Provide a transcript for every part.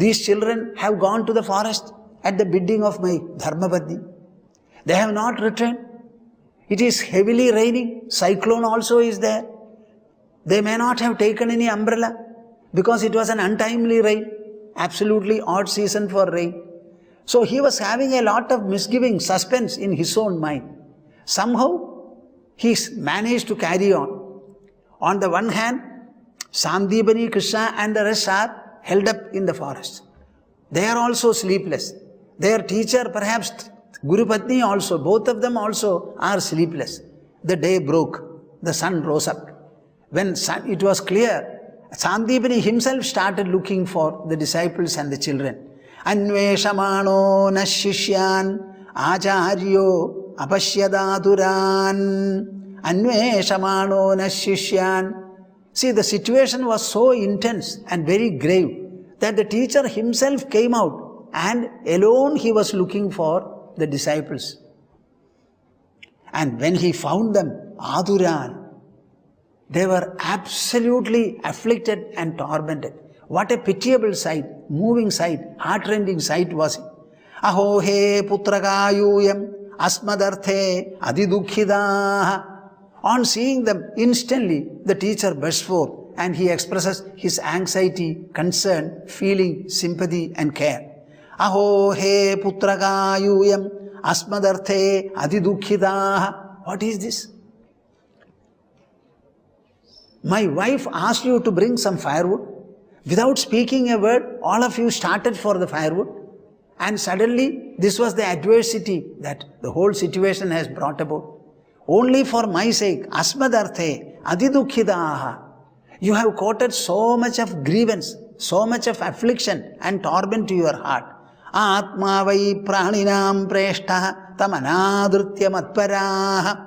These children have gone to the forest at the bidding of my Dharmapatni. They have not returned. It is heavily raining. Cyclone also is there. They may not have taken any umbrella because it was an untimely rain. Absolutely odd season for rain. So he was having a lot of misgiving, suspense in his own mind. Somehow he managed to carry on. On the one hand, Sandipani, Krishna and the rest are held up in the forest. They are also sleepless. Their teacher, perhaps Guru Patni also, both of them also are sleepless. The day broke. The sun rose up. When it was clear, Sandipani himself started looking for the disciples and the children. Anveshamano nashishyan acharyo apashyadaturan. Anveshamano nashishyan. See, the situation was so intense and very grave that the teacher himself came out and alone he was looking for the disciples. And when he found them, Aduran, they were absolutely afflicted and tormented. What a pitiable sight, moving sight, heart-rending sight was it. Aho he putrakayuyam asmadarthe adidukhidaha. On seeing them, instantly the teacher bursts forth and he expresses his anxiety, concern, feeling, sympathy and care. Aho he putrakayuyam asmadarthe adidukhidaha. What is this? My wife asked you to bring some firewood. Without speaking a word, all of you started for the firewood. And suddenly, this was the adversity that the whole situation has brought about. Only for my sake, asmadarthe adidukhidaha. You have quoted so much of grievance, so much of affliction and torment to your heart. Atma vai praninam preshtaha tamanadritya matparaha.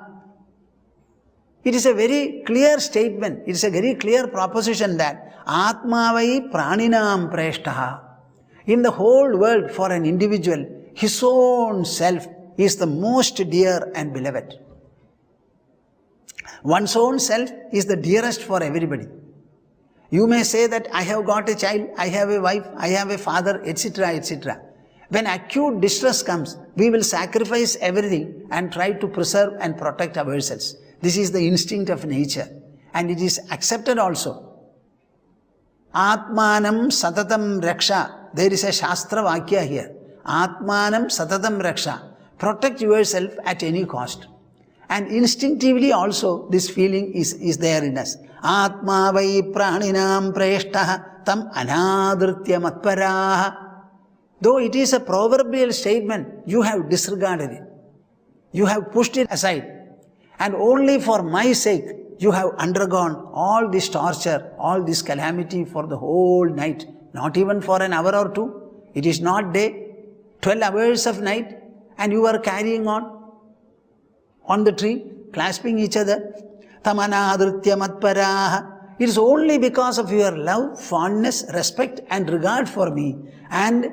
It is a very clear statement. It is a very clear proposition that Atma vai praninam preshtaha. In the whole world, for an individual, his own self is the most dear and beloved. One's own self is the dearest for everybody. You may say that I have got a child, I have a wife, I have a father, etc., etc. When acute distress comes, we will sacrifice everything and try to preserve and protect ourselves. This is the instinct of nature and it is accepted also. Atmanam satatam raksha. There is a Shastra Vakya here. Atmanam satatam raksha. Protect yourself at any cost. And instinctively also this feeling is there in us. Atma vai praninam preshtaha tam anadritya matparaha. Though it is a proverbial statement, you have disregarded it. You have pushed it aside. And only for my sake, you have undergone all this torture, all this calamity for the whole night. Not even for an hour or two. It is not day. 12 hours of night. And you are carrying on the tree, clasping each other. Tamanadritya matparaha. It is only because of your love, fondness, respect and regard for me. And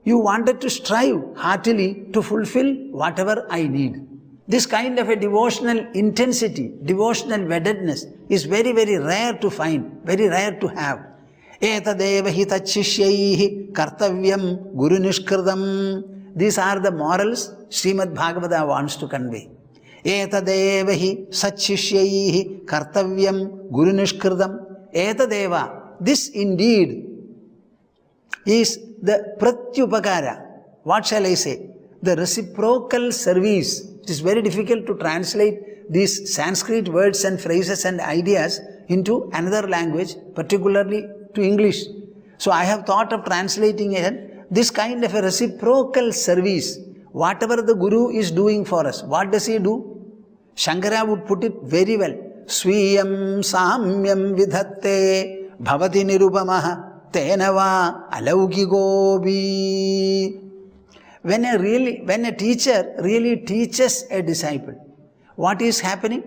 you wanted to strive heartily to fulfill whatever I need. This kind of a devotional intensity, devotional weddedness is very, very rare to find, very rare to have. Etadeva hi tachishyaihi kartavyam guru nishkridam. These are the morals Srimad Bhagavata wants to convey. Etadeva hi sachishyaihi kartavyam guru nishkridam. Etadeva, this indeed is the pratyupakara. What shall I say? The reciprocal service. It is very difficult to translate these Sanskrit words and phrases and ideas into another language, particularly to English. So I have thought of translating it, this kind of a reciprocal service. Whatever the Guru is doing for us, what does he do? Shankara would put it very well. Swiyam samyam vidhatte bhavati nirupamaha tenava alaukigobi. When a teacher really teaches a disciple, what is happening?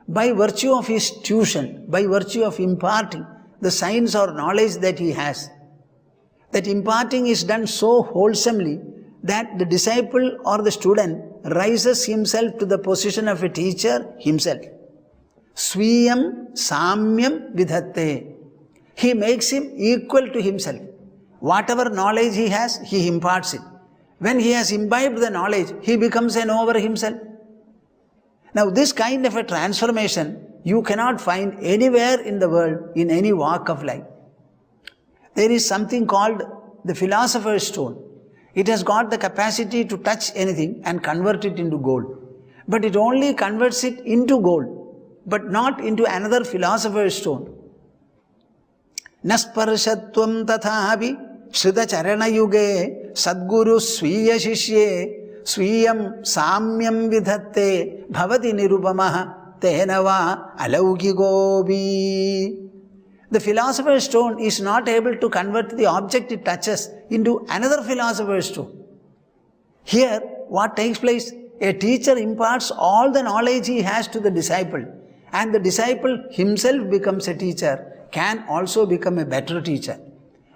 By virtue of his tuition, by virtue of imparting the science or knowledge that he has, that imparting is done so wholesomely that the disciple or the student rises himself to the position of a teacher himself. Swiyam samyam vidhatte. He makes him equal to himself. Whatever knowledge he has, he imparts it. When he has imbibed the knowledge, he becomes a knower himself. Now this kind of a transformation you cannot find anywhere in the world, in any walk of life. There is something called the philosopher's stone. It has got the capacity to touch anything and convert it into gold. But it only converts it into gold, but not into another philosopher's stone. Nasparshatvam tathapi shrita charana yuge sadguru sviya shishye swiyam samyam vidhatte bhavati nirupamaha tenava alaukigobi. The philosopher's stone is not able to convert the object it touches into another philosopher's stone. Here, what takes place? A teacher imparts all the knowledge he has to the disciple, and the disciple himself becomes a teacher, can also become a better teacher.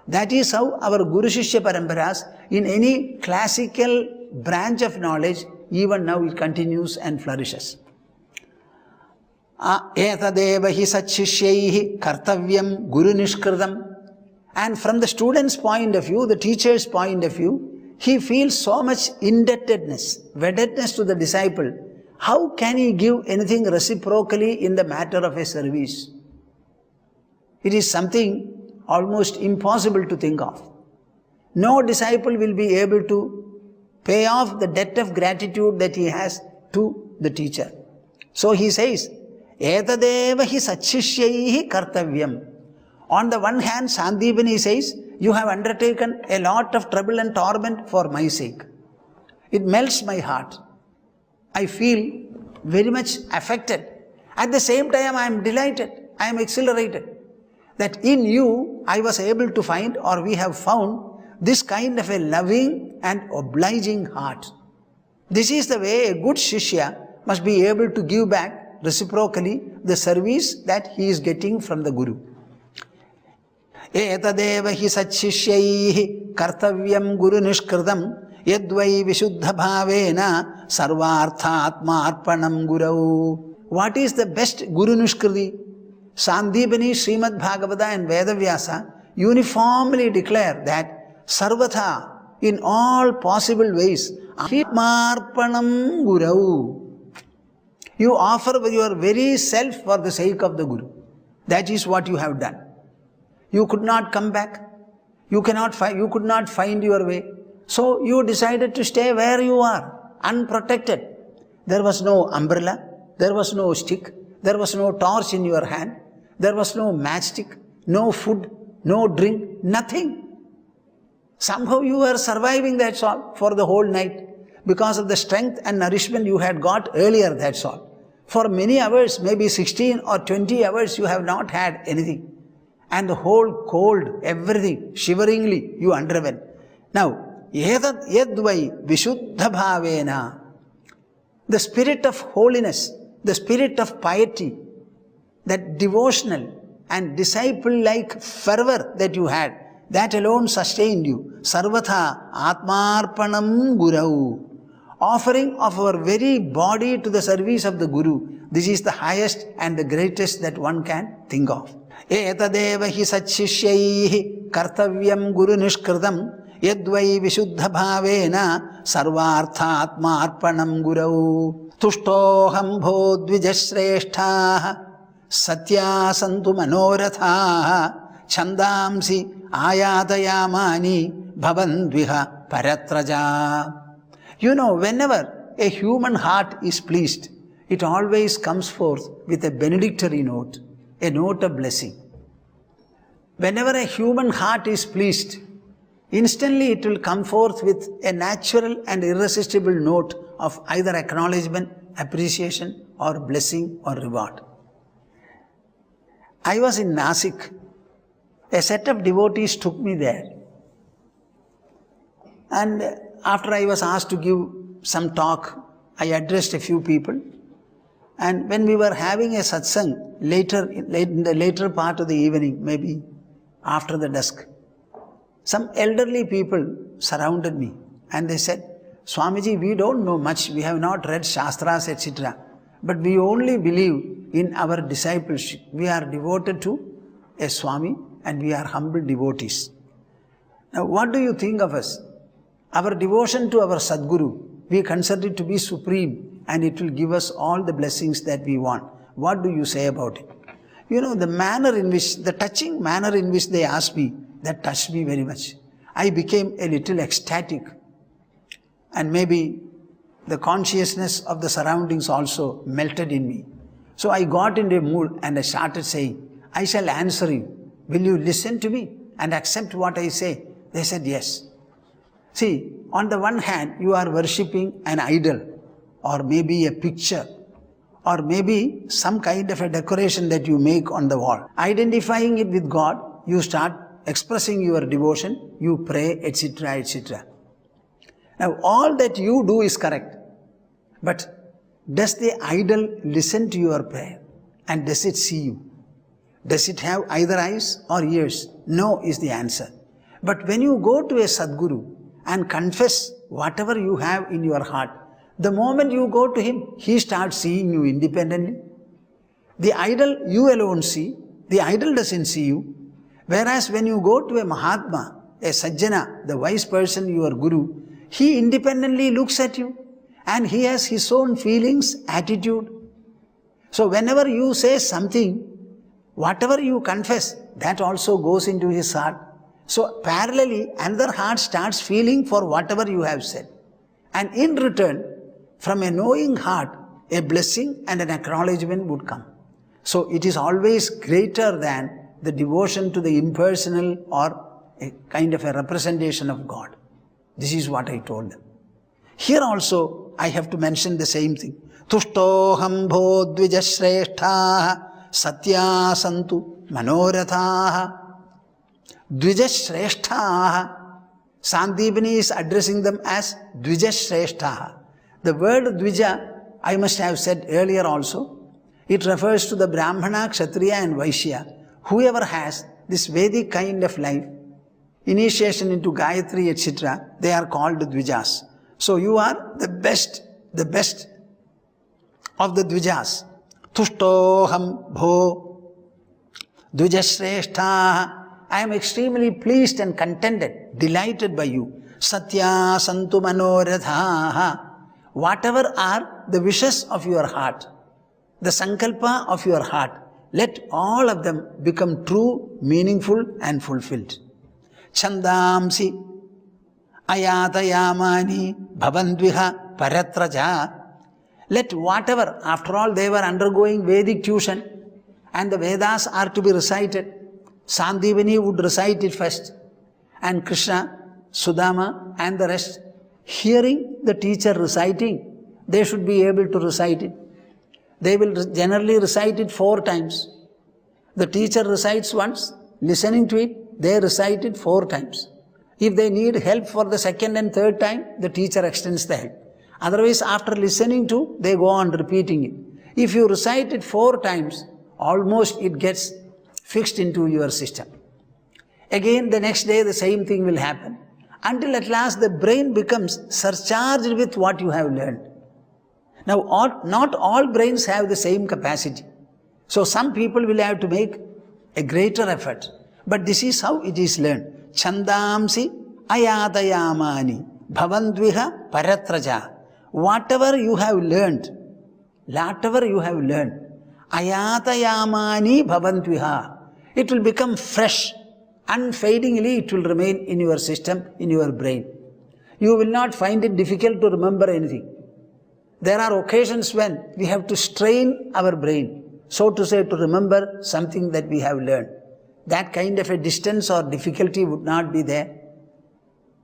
That is how our Guru Shishya Paramparas, in any classical branch of knowledge, even now it continues and flourishes. Etadeva hi satshishyaih kartavyam guru nishkritam. And from the student's point of view, the teacher's point of view, he feels so much indebtedness, weddedness to the disciple. How can he give anything reciprocally in the matter of a service? It is something almost impossible to think of. No disciple will be able to pay off the debt of gratitude that he has to the teacher. So he says, Etadeva hi satshishyaih kartavyam. On the one hand, Sandipani says, you have undertaken a lot of trouble and torment for my sake. It melts my heart. I feel very much affected. At the same time, I am delighted. I am exhilarated. That in you, I was able to find, or we have found, this kind of a loving and obliging heart. This is the way a good Shishya must be able to give back reciprocally the service that he is getting from the Guru. Etadeva hi satshishyaih kartavyam guru nishkritam yadvai vishuddha bhavena sarvartha atma arpanam gurau. What is the best Guru Nishkriti? Sandipani, Srimad Bhagavata and Vedavyasa uniformly declare that sarvatha, in all possible ways, atma arpanam gurau. You offer your very self for the sake of the Guru. That is what you have done. You could not come back. You could not find your way. So you decided to stay where you are, unprotected. There was no umbrella. There was no stick. There was no torch in your hand. There was no matchstick, no food, no drink, nothing. Somehow you were surviving, that's all, for the whole night, because of the strength and nourishment you had got earlier, that's all. For many hours, maybe 16 or 20 hours, you have not had anything. And the whole cold, everything, shiveringly you underwent. Now, yadvai vishuddha bhavena, the spirit of holiness, the spirit of piety, that devotional and disciple-like fervor that you had, that alone sustained you. Sarvatha atmarpanam gurau. Offering of our very body to the service of the Guru. This is the highest and the greatest that one can think of. Etadeva hi satshishyaih kartavyam guru nishkritam yadvai vishuddha bhavena sarvartha atmarpanam gurau. Tushtoham bhodvijashreshthah satya santu manoratha chandamsi ayatayamani bhavandviha paratraja. You know, whenever a human heart is pleased, it always comes forth with a benedictory note, a note of blessing. Whenever a human heart is pleased, instantly it will come forth with a natural and irresistible note of either acknowledgement, appreciation, or blessing or reward. I was in Nasik. A set of devotees took me there. And after I was asked to give some talk, I addressed a few people. And when we were having a satsang in the later part of the evening, maybe after the dusk, some elderly people surrounded me and they said, Swamiji, we don't know much, we have not read Shastras, etc. But we only believe in our discipleship. We are devoted to a Swami and we are humble devotees. Now, what do you think of us? Our devotion to our Sadguru, we consider it to be supreme and it will give us all the blessings that we want. What do you say about it? You know, the touching manner in which they asked me, that touched me very much. I became a little ecstatic, and maybe the consciousness of the surroundings also melted in me. So I got into a mood and I started saying, I shall answer you. Will you listen to me and accept what I say? They said yes. See, on the one hand, you are worshipping an idol, or maybe a picture, or maybe some kind of a decoration that you make on the wall. Identifying it with God, you start expressing your devotion, you pray, etc., etc. Now, all that you do is correct. But does the idol listen to your prayer? And does it see you? Does it have either eyes or ears? No is the answer. But when you go to a Sadguru and confess whatever you have in your heart, the moment you go to him, he starts seeing you independently. The idol you alone see, the idol doesn't see you. Whereas when you go to a Mahatma, a Sajjana, the wise person, your Guru, he independently looks at you and he has his own feelings, attitude. So whenever you say something, whatever you confess, that also goes into his heart. So parallelly, another heart starts feeling for whatever you have said. And in return, from a knowing heart, a blessing and an acknowledgement would come. So it is always greater than the devotion to the impersonal or a kind of a representation of God. This is what I told them. Here also, I have to mention the same thing. Tushtoham bho dvijashreshthah satya santu manorathah. Dvijashreshthah. Sandipani is addressing them as Dvijashreshthah. The word Dvija, I must have said earlier also, it refers to the Brahmana, Kshatriya and Vaishya. Whoever has this Vedic kind of life, initiation into Gayatri, etc., they are called Dvijas. So you are the best of the Dvijas. Tushtoham bho Dvijashreshthah. I am extremely pleased and contented, delighted by you. Satya santu manorathaha. Whatever are the wishes of your heart, the sankalpa of your heart, let all of them become true, meaningful and fulfilled. Chandamsi ayatayamani bhavandviha paratraja. Let whatever, after all they were undergoing Vedic tuition and the Vedas are to be recited, Sandipani would recite it first, and Krishna, Sudama and the rest, hearing the teacher reciting, they should be able to recite it. They will generally recite it 4 times. The teacher recites once, listening to it, they recite it 4 times. If they need help for the 2nd and 3rd time, the teacher extends the help. Otherwise, after listening to, they go on repeating it. If you recite it 4 times, almost it gets fixed into your system. Again, the next day, the same thing will happen. Until at last the brain becomes surcharged with what you have learned. Now, not all brains have the same capacity. So some people will have to make a greater effort. But this is how it is learned. Chandamsi ayatayamani bhavandviha paratraja. Whatever you have learned, ayatayamani bhavandviha. It will become fresh. Unfadingly it will remain in your system, in your brain. You will not find it difficult to remember anything. There are occasions when we have to strain our brain, so to say, to remember something that we have learned. That kind of a distance or difficulty would not be there.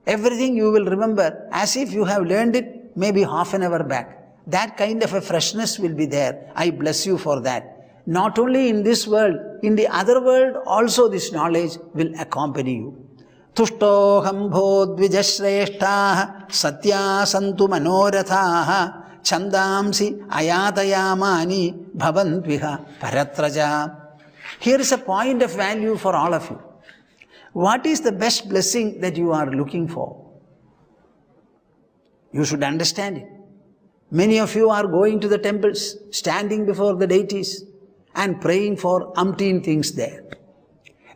Everything you will remember as if you have learned it maybe half an hour back. That kind of a freshness will be there. I bless you for that. Not only in this world, in the other world also this knowledge will accompany you. Tushtoham bho dvijashreshthah satya santu manorathaha chandamsi ayatayamani bhavandviha paratraja. Here is a point of value for all of you. What is the best blessing that you are looking for? You should understand it. Many of you are going to the temples, standing before the deities and praying for umpteen things there.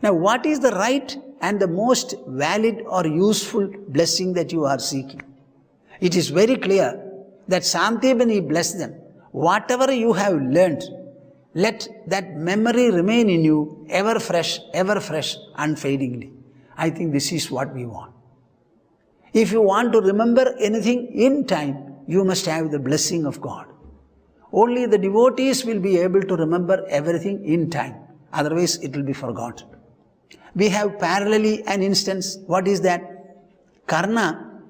Now, what is the right and the most valid or useful blessing that you are seeking. It is very clear that Santipani blessed them. Whatever you have learnt, let that memory remain in you ever fresh, unfadingly. I think this is what we want. If you want to remember anything in time, you must have the blessing of God. Only the devotees will be able to remember everything in time. Otherwise, it will be forgotten. We have parallelly an instance. What is that? Karna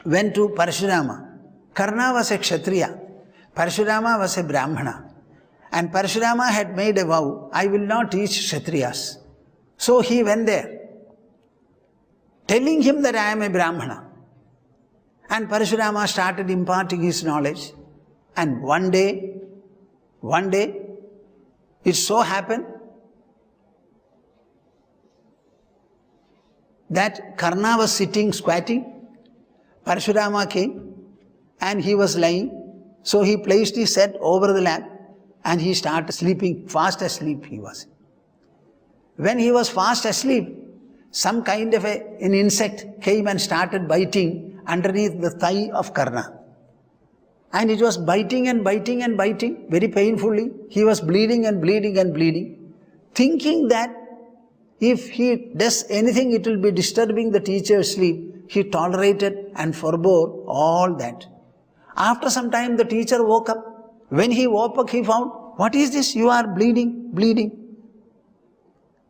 went to Parashurama. Karna was a Kshatriya. Parashurama was a Brahmana. And Parashurama had made a vow, I will not teach Kshatriyas. So he went there, telling him that I am a Brahmana. And Parashurama started imparting his knowledge. And one day, it so happened that Karna was sitting, squatting. Parashurama came and he was lying. So he placed his head over the lap and he started sleeping, fast asleep he was. When he was fast asleep, some kind of an insect came and started biting underneath the thigh of Karna. And it was biting and biting and biting very painfully. He was bleeding and bleeding and bleeding, thinking that if he does anything, it will be disturbing the teacher's sleep. He tolerated and forbore all that. After some time, the teacher woke up. When he woke up, he found, what is this? You are bleeding.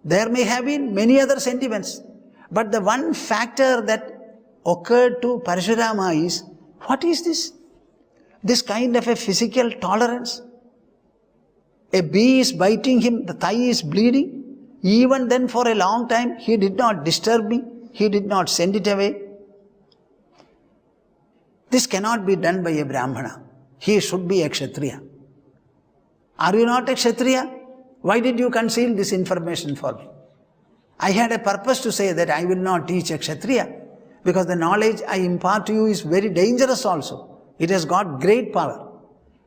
There may have been many other sentiments, but the one factor that occurred to Parashurama is, what is this? This kind of a physical tolerance. A bee is biting him, the thigh is bleeding. Even then for a long time, he did not disturb me. He did not send it away. This cannot be done by a Brahmana. He should be a Kshatriya. Are you not a Kshatriya? Why did you conceal this information for me? I had a purpose to say that I will not teach a Kshatriya, because the knowledge I impart to you is very dangerous also. It has got great power.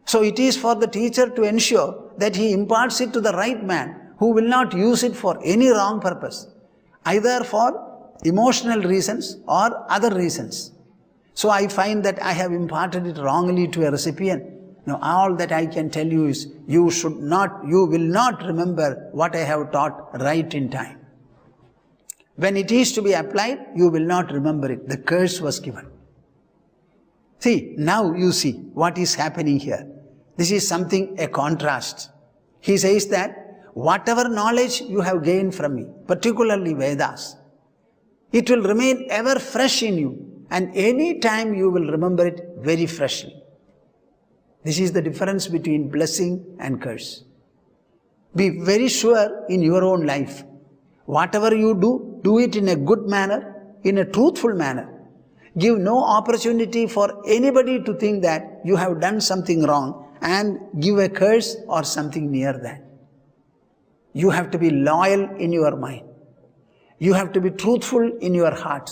So it is for the teacher to ensure that he imparts it to the right man who will not use it for any wrong purpose, either for emotional reasons or other reasons. So I find that I have imparted it wrongly to a recipient. Now all that I can tell you is, you will not remember what I have taught right in time. When it is to be applied, you will not remember it. The curse was given. See, now you see what is happening here. This is something, a contrast. He says that whatever knowledge you have gained from me, particularly Vedas, it will remain ever fresh in you, and any time you will remember it very freshly. This is the difference between blessing and curse. Be very sure in your own life. Whatever you do it in a good manner, in a truthful manner. Give no opportunity for anybody to think that you have done something wrong and give a curse or something near that. You have to be loyal in your mind. You have to be truthful in your heart.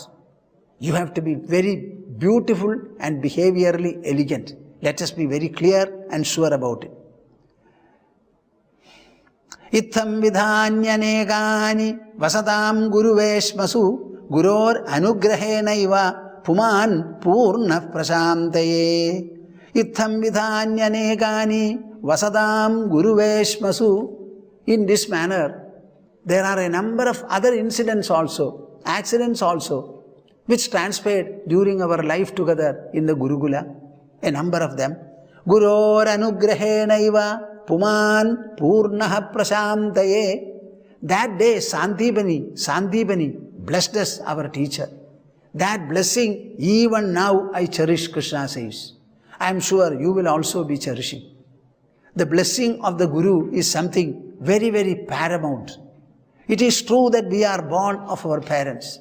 You have to be very beautiful and behaviorally elegant. Let us be very clear and sure about it. Itham vidhanyanekani vasatam guruveshmasu guror anugrahenaiva puman purna prasantaye. Itham vidhanyanekani vasatam guruveshmasu. In this manner, there are a number of other incidents also, accidents also, which transpired during our life together in the Gurukula. A number of them. Guror anugrahenaiva puman purnaha prasantaye. That day Santipani blessed us, our teacher. That blessing even now I cherish, Krishna says. I am sure you will also be cherishing. The blessing of the Guru is something very, very paramount. It is true that we are born of our parents.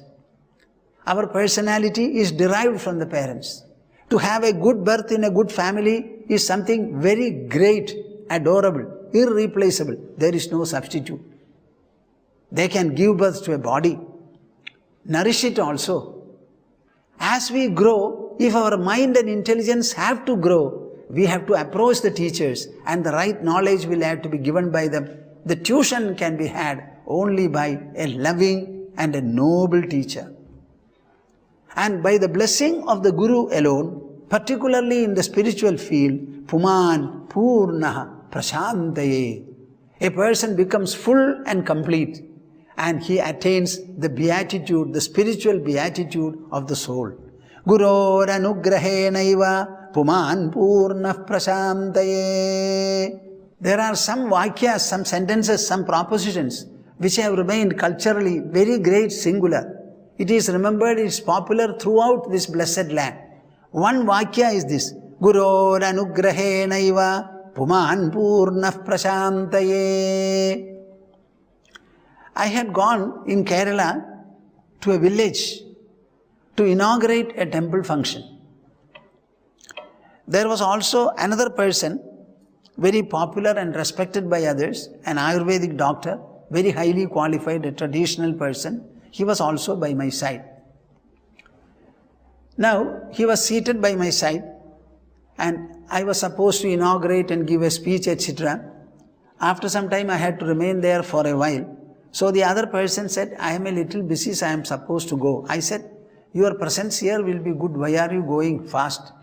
Our personality is derived from the parents. To have a good birth in a good family is something very great, adorable, irreplaceable. There is no substitute. They can give birth to a body, nourish it also. As we grow, if our mind and intelligence have to grow, we have to approach the teachers and the right knowledge will have to be given by them. The tuition can be had only by a loving and a noble teacher. And by the blessing of the Guru alone, particularly in the spiritual field, Puman Purnaha Prashantaye, a person becomes full and complete, and he attains the beatitude, the spiritual beatitude of the soul. Guror anugrahenaiva Puman Purnah Prashantaye. There are some vakyas, some sentences, some propositions which have remained culturally very great singular. It is remembered, it is popular throughout this blessed land. One vakya is this: Guror anugrahenaiva Puman Purnah Prashantaye. I had gone in Kerala to a village to inaugurate a temple function. There was also another person, very popular and respected by others, an Ayurvedic doctor, very highly qualified, a traditional person. He was also by my side. Now, he was seated by my side, and I was supposed to inaugurate and give a speech, etc. After some time, I had to remain there for a while. So the other person said, I am a little busy, so I am supposed to go. I said, your presence here will be good. Why are you going fast?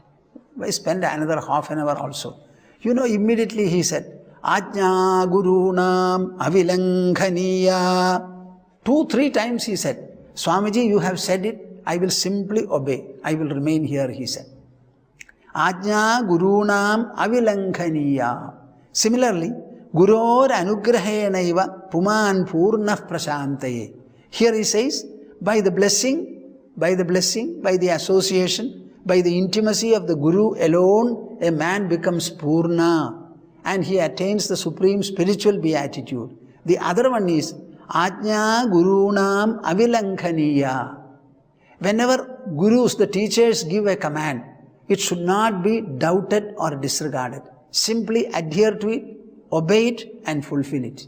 Why spend another half an hour also? You know, immediately he said, Ajna Gurunam Avilanghaniya. 2-3 times he said, Swamiji, you have said it, I will simply obey. I will remain here, he said. Ajna Gurunam Avilanghaniya. Similarly, Guror Anugrahenaiva Puman Purnah Prashantaye. Here he says, by the blessing, by the association, by the intimacy of the Guru alone, a man becomes Purna and he attains the supreme spiritual beatitude. The other one is Ajna Gurunam Avilanghaniya. Whenever Gurus, the teachers, give a command, it should not be doubted or disregarded. Simply adhere to it, obey it and fulfill it.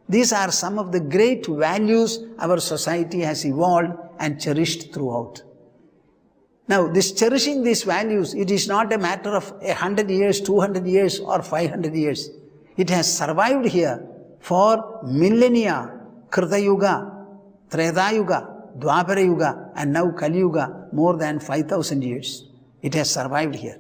These are some of the great values our society has evolved and cherished throughout. Now, this cherishing these values, it is not a matter of 100 years, 200 years or 500 years. It has survived here for millennia, Krita Yuga, Treta Yuga, Dwapara Yuga and now Kali Yuga, more than 5,000 years. It has survived here.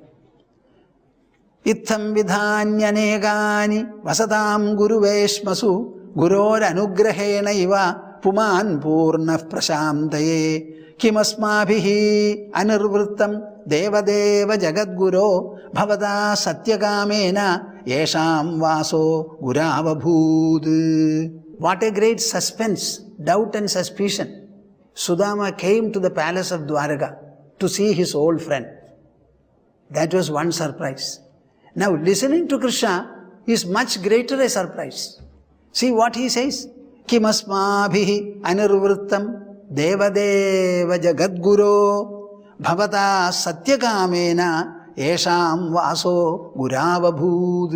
Itham vidhanyanegani vasatam guruveshmasu guror anugrahenaiva puman purnah prashantaye kimasmabhihi anirvrittam devadeva jagadguro bhavata satyakamena yesham vaso guravabhud. What a great suspense, doubt and suspicion. Sudama came to the palace of Dwaraka to see his old friend. That was one surprise. Now, listening to Krishna is much greater a surprise. See what he says. Kimasmabhihi anirvrittam devadeva jagadguro bhavata satyakamena yesham vaso guravabhud.